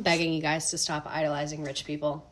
begging you guys to stop idolizing rich people.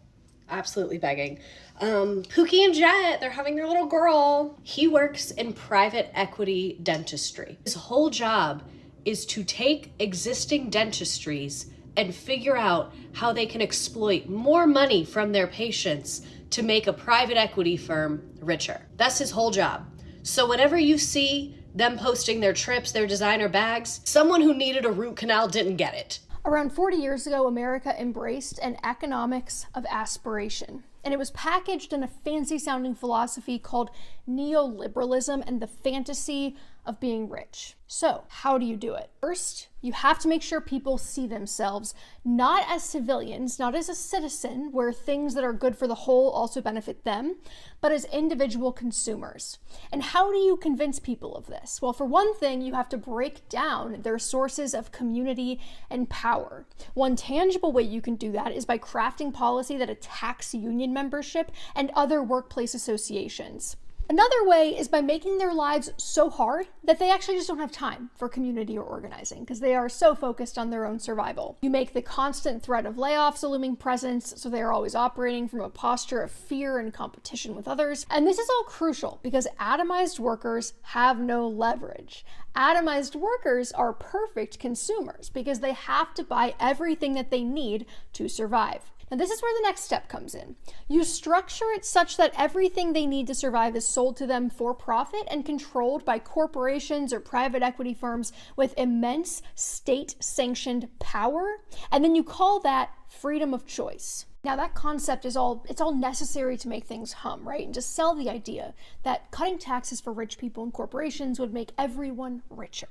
Absolutely begging. Pookie and Jet, they're having their little girl. He works in private equity dentistry. His whole job is to take existing dentistries and figure out how they can exploit more money from their patients to make a private equity firm richer. That's his whole job. So whenever you see them posting their trips, their designer bags, someone who needed a root canal didn't get it. Around 40 years ago, America embraced an economics of aspiration. And it was packaged in a fancy-sounding philosophy called neoliberalism and the fantasy of being rich. So, how do you do it? First, you have to make sure people see themselves not as civilians, not as a citizen, where things that are good for the whole also benefit them, but as individual consumers. And how do you convince people of this? Well, for one thing, you have to break down their sources of community and power. One tangible way you can do that is by crafting policy that attacks union membership and other workplace associations. Another way is by making their lives so hard that they actually just don't have time for community or organizing because they are so focused on their own survival. You make the constant threat of layoffs a looming presence, so they are always operating from a posture of fear and competition with others. And this is all crucial because atomized workers have no leverage. Atomized workers are perfect consumers because they have to buy everything that they need to survive. Now, this is where the next step comes in. You structure it such that everything they need to survive is sold to them for profit and controlled by corporations or private equity firms with immense state-sanctioned power, and then you call that freedom of choice. Now that concept it's all necessary to make things hum, right? And to sell the idea that cutting taxes for rich people and corporations would make everyone richer.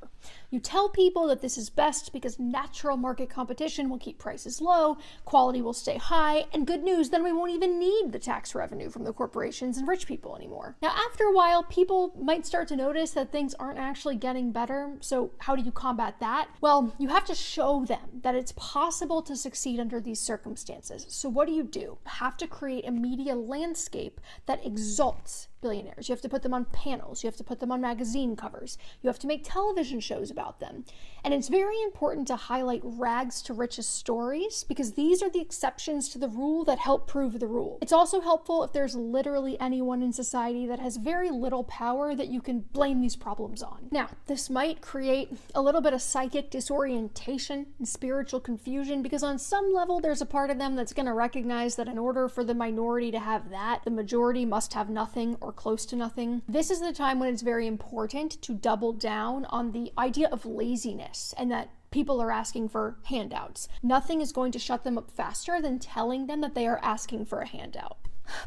You tell people that this is best because natural market competition will keep prices low, quality will stay high, and good news, then we won't even need the tax revenue from the corporations and rich people anymore. Now after a while, people might start to notice that things aren't actually getting better, so how do you combat that? Well, you have to show them that it's possible to succeed under these circumstances. So what do? You have to create a media landscape that exalts billionaires. You have to put them on panels. You have to put them on magazine covers. You have to make television shows about them. And it's very important to highlight rags to riches stories because these are the exceptions to the rule that help prove the rule. It's also helpful if there's literally anyone in society that has very little power that you can blame these problems on. Now, this might create a little bit of psychic disorientation and spiritual confusion because on some level there's a part of them that's going to recognize that in order for the minority to have that, the majority must have nothing or close to nothing. This is the time when it's very important to double down on the idea of laziness and that people are asking for handouts. Nothing is going to shut them up faster than telling them that they are asking for a handout.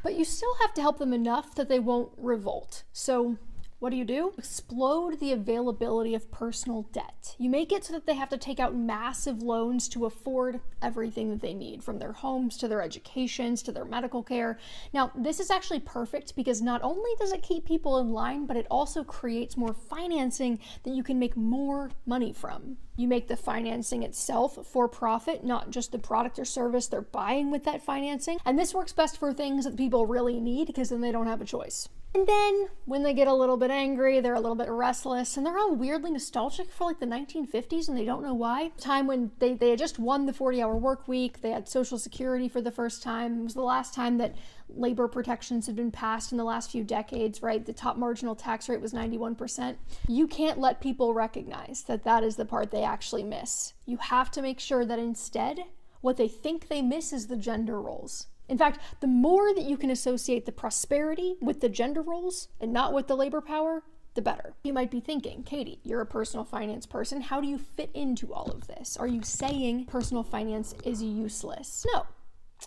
But you still have to help them enough that they won't revolt. So what do? Explode the availability of personal debt. You make it so that they have to take out massive loans to afford everything that they need, from their homes to their educations to their medical care. Now, this is actually perfect because not only does it keep people in line, but it also creates more financing that you can make more money from. You make the financing itself for profit, not just the product or service they're buying with that financing. And this works best for things that people really need because then they don't have a choice. And then when they get a little bit angry, they're a little bit restless, and they're all weirdly nostalgic for like the 1950s and they don't know why. Time when they had just won the 40-hour work week, they had Social Security for the first time. It was the last time that labor protections had been passed in the last few decades, right? The top marginal tax rate was 91%. You can't let people recognize that that is the part they actually miss. You have to make sure that instead, what they think they miss is the gender roles. In fact, the more that you can associate the prosperity with the gender roles and not with the labor power, the better. You might be thinking, Katie, you're a personal finance person. How do you fit into all of this? Are you saying personal finance is useless?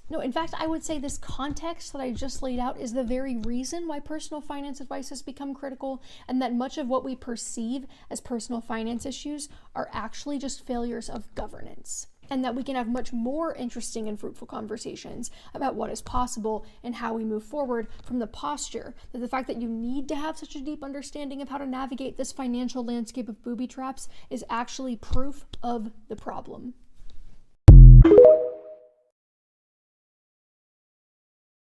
No, in fact, I would say this context that I just laid out is the very reason why personal finance advice has become critical, and that much of what we perceive as personal finance issues are actually just failures of governance. And that we can have much more interesting and fruitful conversations about what is possible and how we move forward from the posture that the fact that you need to have such a deep understanding of how to navigate this financial landscape of booby traps is actually proof of the problem.